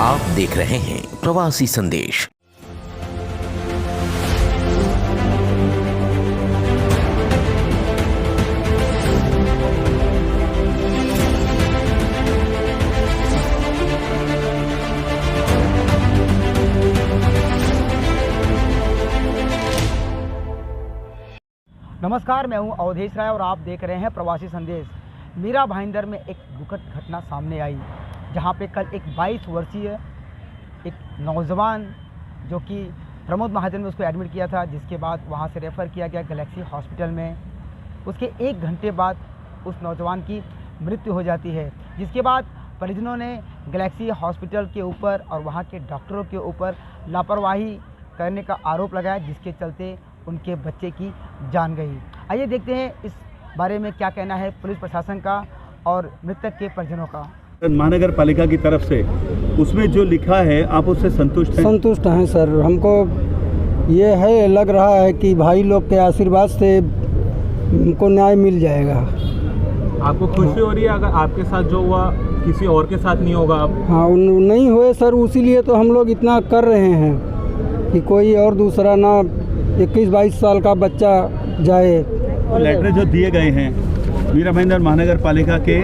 आप देख रहे हैं प्रवासी संदेश। नमस्कार, मैं हूं अवधेश राय और आप देख रहे हैं प्रवासी संदेश। मीरा भाईंदर में एक दुखद घटना सामने आई, जहां पे कल एक 22 वर्षीय एक नौजवान जो कि प्रमोद महाजन में उसको एडमिट किया था, जिसके बाद वहां से रेफ़र किया गया गैलेक्सी हॉस्पिटल में। उसके 1 घंटे बाद उस नौजवान की मृत्यु हो जाती है, जिसके बाद परिजनों ने गैलेक्सी हॉस्पिटल के ऊपर और वहाँ के डॉक्टरों के ऊपर लापरवाही करने का आरोप लगाया, जिसके चलते उनके बच्चे की जान गई। आइए देखते हैं इस बारे में क्या कहना है पुलिस प्रशासन का और मृतक के परिजनों का। महानगर पालिका की तरफ से उसमें जो लिखा है, आप उससे संतुष्ट हैं? संतुष्ट हैं सर। हमको ये है, लग रहा है कि भाई लोग के आशीर्वाद से हमको न्याय मिल जाएगा। आपको खुशी हो रही है अगर आपके साथ जो हुआ किसी और के साथ नहीं होगा? आप हाँ, नहीं हुए सर, उसीलिए तो हम लोग इतना कर रहे हैं कि कोई और दूसरा ना 21-22 साल का बच्चा जाए। लेटर जो दिए गए हैं मीरा भाईंदर महानगर पालिका के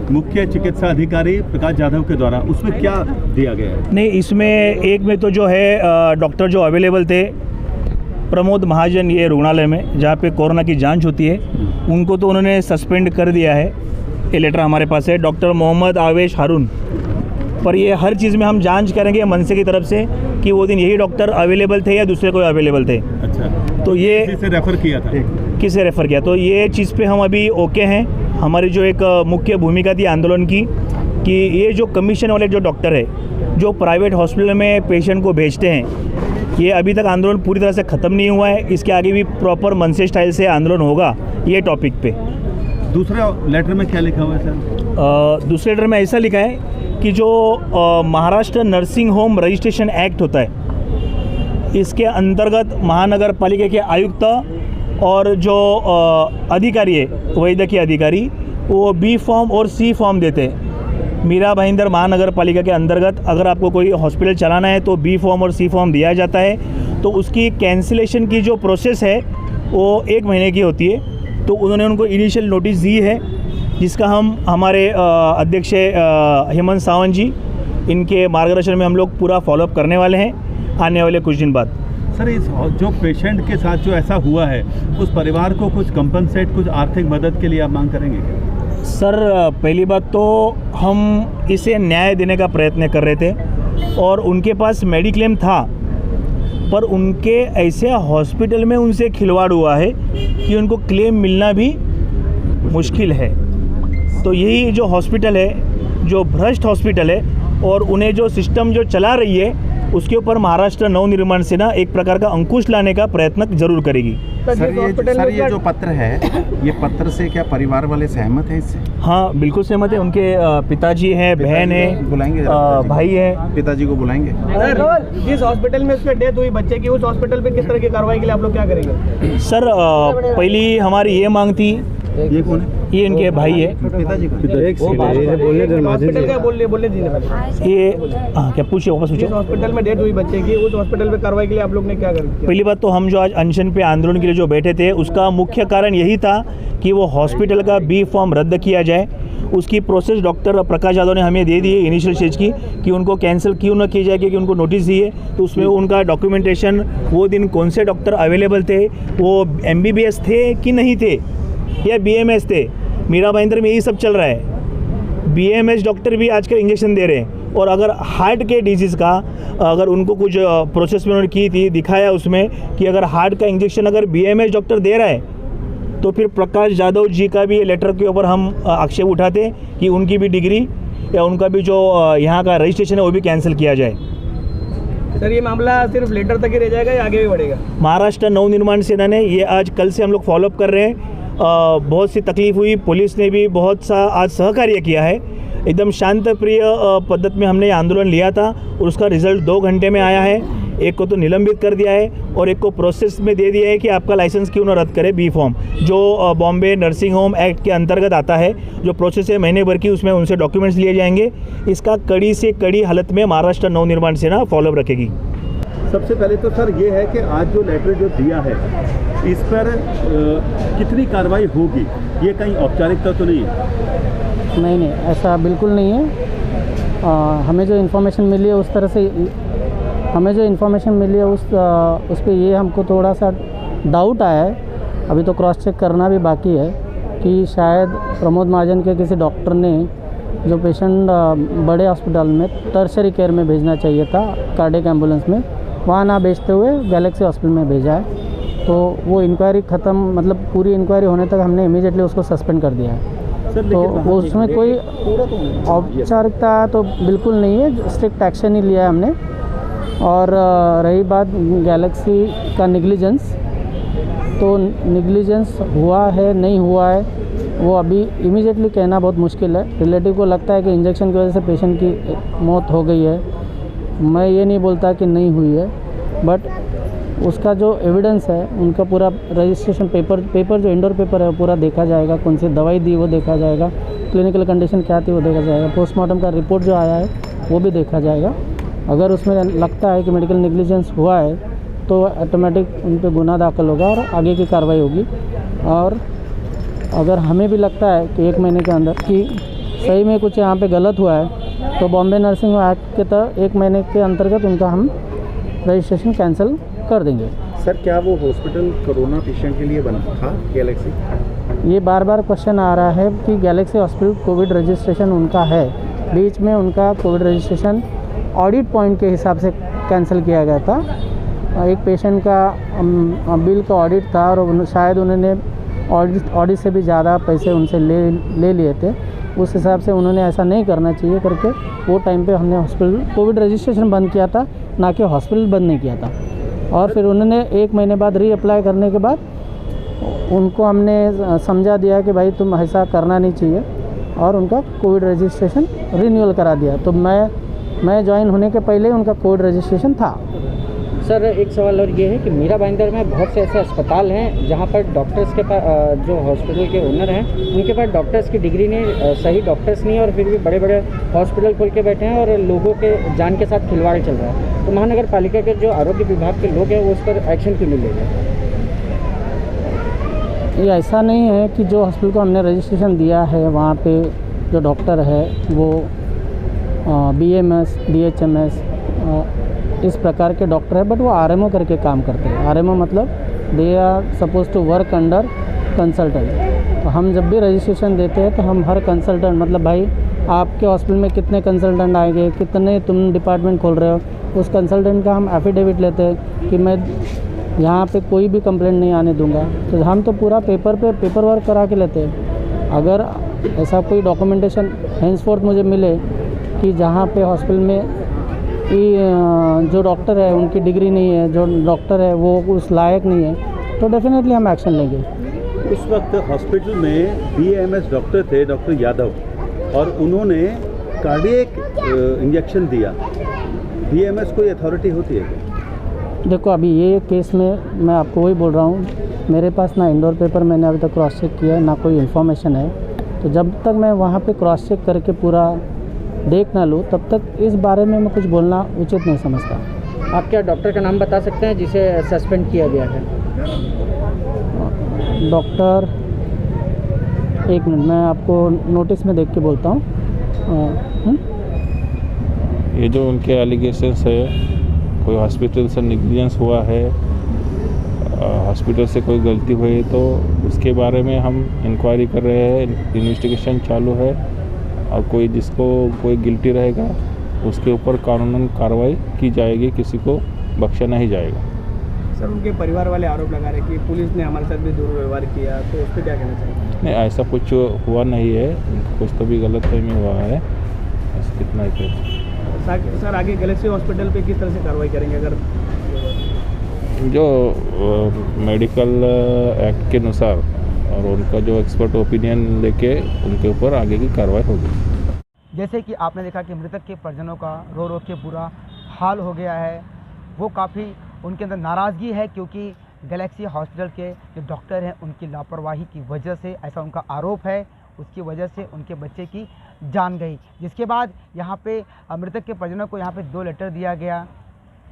मुख्य चिकित्सा अधिकारी प्रकाश यादव के द्वारा, उसमें क्या दिया गया है? नहीं, इसमें एक में तो जो है डॉक्टर जो अवेलेबल थे प्रमोद महाजन ये रुग्णालय में जहाँ पे कोरोना की जांच होती है, उनको तो उन्होंने सस्पेंड कर दिया है। ये लेटर हमारे पास है। डॉक्टर मोहम्मद आवेश हारून पर ये हर चीज़ में हम जांच करेंगे मनसे की तरफ से कि वो दिन यही डॉक्टर अवेलेबल थे या दूसरे कोई अवेलेबल थे। अच्छा, तो ये किसे रेफर किया था? किसे रेफ़र किया, तो ये चीज़ पे हम अभी ओके हैं। हमारी जो एक मुख्य भूमिका थी आंदोलन की कि ये जो कमीशन वाले जो डॉक्टर है जो प्राइवेट हॉस्पिटल में पेशेंट को भेजते हैं, ये अभी तक आंदोलन पूरी तरह से ख़त्म नहीं हुआ है। इसके आगे भी प्रॉपर मनसे स्टाइल से आंदोलन होगा ये टॉपिक पे। दूसरा लेटर में क्या लिखा हुआ है सर? दूसरे लेटर में ऐसा लिखा है कि जो Maharashtra nursing home registration act होता है, इसके अंतर्गत महानगर पालिका के आयुक्त और जो अधिकारी है वैद्यकीय अधिकारी, वो बी फॉर्म और सी फॉर्म देते हैं। मीरा भाईंदर महानगर पालिका के अंतर्गत अगर आपको कोई हॉस्पिटल चलाना है तो बी फॉर्म और सी फॉर्म दिया जाता है। तो उसकी कैंसिलेशन की जो प्रोसेस है वो 1 महीने की होती है। तो उन्होंने उनको इनिशियल नोटिस दी है, जिसका हम हमारे अध्यक्ष हेमंत सावंत जी, इनके मार्गदर्शन में हम लोग पूरा फॉलोअप करने वाले हैं आने वाले कुछ दिन बाद। सर, इस जो पेशेंट के साथ जो ऐसा हुआ है, उस परिवार को कुछ कंपनसेट, कुछ आर्थिक मदद के लिए आप मांग करेंगे? सर, पहली बात तो हम इसे न्याय देने का प्रयत्न कर रहे थे और उनके पास मेडिक्लेम था, पर उनके ऐसे हॉस्पिटल में उनसे खिलवाड़ हुआ है कि उनको क्लेम मिलना भी मुश्किल है। तो यही जो हॉस्पिटल है, जो भ्रष्ट हॉस्पिटल है, और उन्हें जो सिस्टम जो चला रही है उसके ऊपर महाराष्ट्र नवनिर्माण सेना एक प्रकार का अंकुश लाने का प्रयत्न जरूर करेगी। सर, ये जो पत्र है, ये पत्र से क्या परिवार वाले सहमत हैं इससे? हाँ, बिल्कुल सहमत है। उनके पिताजी हैं, बहन है, बुलाएंगे, भाई है। पिताजी को बुलाएंगे। जिस हॉस्पिटल में उसमें डेथ हुई बच्चे की, उस हॉस्पिटल पे किस तरह की कार्रवाई के लिए आप लोग क्या करेंगे? सर, पहली हमारी ये मांग थी, ये कौन है? ये इनके भाई है। पिताजी को बोलने दीजिए। ये क्या पूछिए, वापस पूछिए। हॉस्पिटल में डेथ हुई बच्चे की, उस हॉस्पिटल पे कार्रवाई के लिए आप लोग ने क्या करें? पहली बात तो हम जो आज अनशन पे आंदोलन के लिए जो बैठे थे, उसका मुख्य कारण यही था कि वो हॉस्पिटल का बी फॉर्म रद्द किया जाए। उसकी प्रोसेस डॉक्टर प्रकाश यादव ने हमें दे दी है इनिशियल स्टेज की, कि उनको कैंसिल क्यों न की जाए, क्योंकि उनको नोटिस दी है। तो उसमें उनका डॉक्यूमेंटेशन, वो दिन कौन से डॉक्टर अवेलेबल थे, वो MBBS थे कि नहीं थे या BMS थे। मीरा भाईंदर में यही सब चल रहा है। BMS डॉक्टर भी आजकल इंजेक्शन दे रहे हैं। और अगर हार्ट के डिजीज़ का अगर उनको कुछ प्रोसेस में उन्होंने की थी, दिखाया उसमें कि अगर हार्ट का इंजेक्शन अगर BMS डॉक्टर दे रहा है, तो फिर प्रकाश यादव जी का भी लेटर के ऊपर हम आक्षेप उठाते कि उनकी भी डिग्री या उनका भी जो यहाँ का रजिस्ट्रेशन है वो भी कैंसिल किया जाए। सर, ये मामला सिर्फ लेटर तक ही रह जाएगा या आगे भी बढ़ेगा? महाराष्ट्र नवनिर्माण सेना ने ये आज कल से हम लोग फॉलोअप कर रहे हैं। बहुत सी तकलीफ हुई, पुलिस ने भी बहुत सा आज सहकार्य किया है। एकदम शांत प्रिय पद्धति में हमने ये आंदोलन लिया था और उसका रिजल्ट 2 घंटे में आया है। एक को तो निलंबित कर दिया है और एक को प्रोसेस में दे दिया है कि आपका लाइसेंस क्यों ना रद्द करे बी फॉर्म, जो बॉम्बे नर्सिंग होम एक्ट के अंतर्गत आता है। जो प्रोसेस है महीने भर की, उसमें उनसे डॉक्यूमेंट्स लिए जाएंगे। इसका कड़ी से कड़ी हालत में महाराष्ट्र नवनिर्माण सेना फॉलोअप रखेगी। सबसे पहले तो सर ये है कि आज जो लेटर जो दिया है इस पर कितनी कार्रवाई होगी, ये कहीं औपचारिकता तो नहीं है? नहीं, ऐसा बिल्कुल नहीं है। हमें जो इन्फॉर्मेशन मिली है उस तरह से उस पे ये हमको थोड़ा सा डाउट आया है। अभी तो क्रॉस चेक करना भी बाकी है कि शायद प्रमोद महाजन के किसी डॉक्टर ने जो पेशेंट बड़े हॉस्पिटल में टर्शरी केयर में भेजना चाहिए था, कार्डियक एम्बुलेंस में, वहाँ ना भेजते हुए गैलेक्सी हॉस्पिटल में भेजा है। तो वो इंक्वायरी ख़त्म, मतलब पूरी इंक्वायरी होने तक हमने इमीडिएटली उसको सस्पेंड कर दिया है। तो उसमें कोई औपचारिकता तो बिल्कुल नहीं है, स्ट्रिक्ट एक्शन ही लिया है हमने। और रही बात गैलेक्सी का निगलिजेंस, तो निगलिजेंस हुआ है नहीं हुआ है वो अभी इमीडिएटली कहना बहुत मुश्किल है। रिलेटिव को लगता है कि इंजेक्शन की वजह से पेशेंट की मौत हो गई है, मैं ये नहीं बोलता कि नहीं हुई है, बट उसका जो एविडेंस है, उनका पूरा रजिस्ट्रेशन पेपर जो इंडोर पेपर है वो पूरा देखा जाएगा, कौन सी दवाई दी वो देखा जाएगा, क्लिनिकल कंडीशन क्या थी वो देखा जाएगा, पोस्टमार्टम का रिपोर्ट जो आया है वो भी देखा जाएगा। अगर उसमें लगता है कि मेडिकल नेग्लिजेंस हुआ है तो ऑटोमेटिक उन पर गुनाह दाखिल होगा और आगे की कार्रवाई होगी। और अगर हमें भी लगता है कि 1 महीने के अंदर कि सही में कुछ यहाँ पे गलत हुआ है तो बॉम्बे नर्सिंग होम एक्ट के तहत 1 महीने के अंतर्गत उनका हम रजिस्ट्रेशन कैंसिल कर देंगे। सर क्या वो हॉस्पिटल कोरोना पेशेंट के लिए बना था गैलेक्सी? ये बार बार क्वेश्चन आ रहा है कि गैलेक्सी हॉस्पिटल कोविड रजिस्ट्रेशन उनका है। बीच में उनका कोविड रजिस्ट्रेशन ऑडिट पॉइंट के हिसाब से कैंसिल किया गया था। एक पेशेंट का बिल का ऑडिट था और शायद उन्होंने ऑडिट से भी ज़्यादा पैसे उनसे ले लिए थे। उस हिसाब से उन्होंने ऐसा नहीं करना चाहिए करके वो टाइम पे हमने हॉस्पिटल कोविड रजिस्ट्रेशन बंद किया था, ना कि हॉस्पिटल बंद नहीं किया था। और फिर उन्होंने 1 महीने बाद रीअप्लाई करने के बाद उनको हमने समझा दिया कि भाई तुम ऐसा करना नहीं चाहिए और उनका कोविड रजिस्ट्रेशन रिन्यूअल करा दिया। तो मैं ज्वाइन होने के पहले उनका कोविड रजिस्ट्रेशन था। सर एक सवाल और ये है कि मीरा भाईंदर में बहुत से ऐसे अस्पताल हैं जहाँ पर डॉक्टर्स के पास, जो हॉस्पिटल के ओनर हैं उनके पास डॉक्टर्स की डिग्री नहीं, सही डॉक्टर्स नहीं, और फिर भी बड़े बड़े हॉस्पिटल खोल के बैठे हैं और लोगों के जान के साथ खिलवाड़ चल रहा है। तो महानगर पालिका के जो आरोग्य विभाग के लोग हैं वो उस पर एक्शन क्यों नहीं ले रहे? ये ऐसा नहीं है कि जो हॉस्पिटल को हमने रजिस्ट्रेशन दिया है वहाँ पे जो डॉक्टर है वो BMS, DHMS इस प्रकार के डॉक्टर है, बट वो RMO करके काम करते हैं। RMO मतलब they are suppose to work under consultant. तो हम जब भी रजिस्ट्रेशन देते हैं तो हम हर कंसल्टेंट, मतलब भाई आपके हॉस्पिटल में कितने कंसल्टेंट आएंगे, कितने तुम डिपार्टमेंट खोल रहे हो, उस कंसल्टेंट का हम एफिडेविट लेते हैं कि मैं यहाँ पे कोई भी कंप्लेंट नहीं आने दूंगा। तो हम तो पूरा पेपर वर्क करा के लेते हैं। अगर ऐसा कोई डॉक्यूमेंटेशन हैंसफोर्थ मुझे मिले कि जहाँ पे हॉस्पिटल में जो डॉक्टर है उनकी डिग्री नहीं है, जो डॉक्टर है वो उस लायक नहीं है, तो डेफिनेटली हम एक्शन लेंगे। उस वक्त हॉस्पिटल में BAMS डॉक्टर थे, डॉक्टर यादव, और उन्होंने कार्डियक इंजेक्शन दिया। BAMS कोई अथॉरिटी होती है क्या? देखो अभी ये केस में मैं आपको वही बोल रहा हूँ, मेरे पास ना इंडोर पेपर मैंने अभी तक क्रॉस चेक किया है, ना कोई इन्फॉर्मेशन है। तो जब तक मैं वहाँ पे क्रॉस चेक करके पूरा देख ना लूँ तब तक इस बारे में मैं कुछ बोलना उचित नहीं समझता। आप क्या डॉक्टर का नाम बता सकते हैं जिसे सस्पेंड किया गया है? डॉक्टर, 1 मिनट मैं आपको नोटिस में देख के बोलता हूँ। ये जो उनके एलिगेशंस है, कोई हॉस्पिटल से निग्लिजेंस हुआ है, हॉस्पिटल से कोई गलती हुई तो उसके बारे में हम इंक्वायरी कर रहे हैं, इन्वेस्टिगेशन चालू है, और कोई जिसको कोई गिल्टी रहेगा उसके ऊपर कानूनन कार्रवाई की जाएगी, किसी को बख्शा नहीं जाएगा। सर उनके परिवार वाले आरोप लगा रहे कि पुलिस ने हमारे साथ भी दुर्व्यवहार किया, तो उस पर क्या कहना चाहिए? नहीं, ऐसा कुछ हुआ नहीं है, कुछ तो भी गलतफहमी हुआ है, बस इतना ही कह। सर आगे गैलेक्सी हॉस्पिटल पे किस तरह से कार्रवाई करेंगे? अगर जो मेडिकल एक्ट के अनुसार और उनका जो एक्सपर्ट ओपिनियन लेके उनके ऊपर आगे की कार्रवाई होगी। जैसे कि आपने देखा कि मृतक के परिजनों का रो रो के बुरा हाल हो गया है। वो काफ़ी उनके अंदर नाराज़गी है, क्योंकि गैलेक्सी हॉस्पिटल के जो डॉक्टर हैं उनकी लापरवाही की वजह से, ऐसा उनका आरोप है, उसकी वजह से उनके बच्चे की जान गई। जिसके बाद यहाँ पे मृतक के परिजनों को यहाँ पे 2 लेटर दिया गया।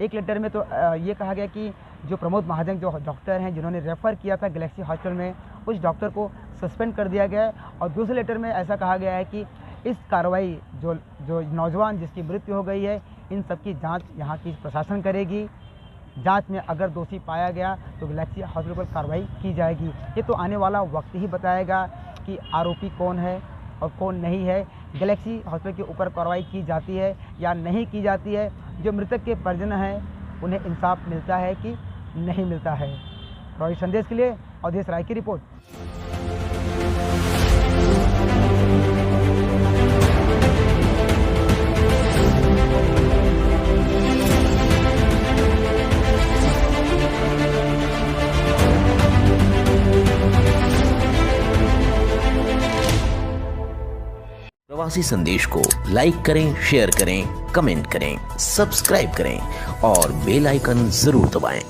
एक लेटर में तो ये कहा गया कि जो प्रमोद महाजन जो डॉक्टर हैं जिन्होंने रेफ़र किया था गैलेक्सी हॉस्पिटल में, उस डॉक्टर को सस्पेंड कर दिया गया है। और दूसरे लेटर में ऐसा कहा गया है कि इस कार्रवाई जो नौजवान जिसकी मृत्यु हो गई है, इन सब की जाँच यहाँ की प्रशासन करेगी। जांच में अगर दोषी पाया गया तो गैलेक्सी हॉस्पिटल पर कार्रवाई की जाएगी। ये तो आने वाला वक्त ही बताएगा कि आरोपी कौन है और कौन नहीं है। गैलेक्सी हॉस्पिटल के ऊपर कार्रवाई की जाती है या नहीं की जाती है। जो मृतक के परिजन हैं उन्हें इंसाफ मिलता है कि नहीं मिलता है। प्रवासी संदेश के लिए अवधेश राय की रिपोर्ट। प्रवासी संदेश को लाइक करें, शेयर करें, कमेंट करें, सब्सक्राइब करें और बेल आइकन जरूर दबाएं।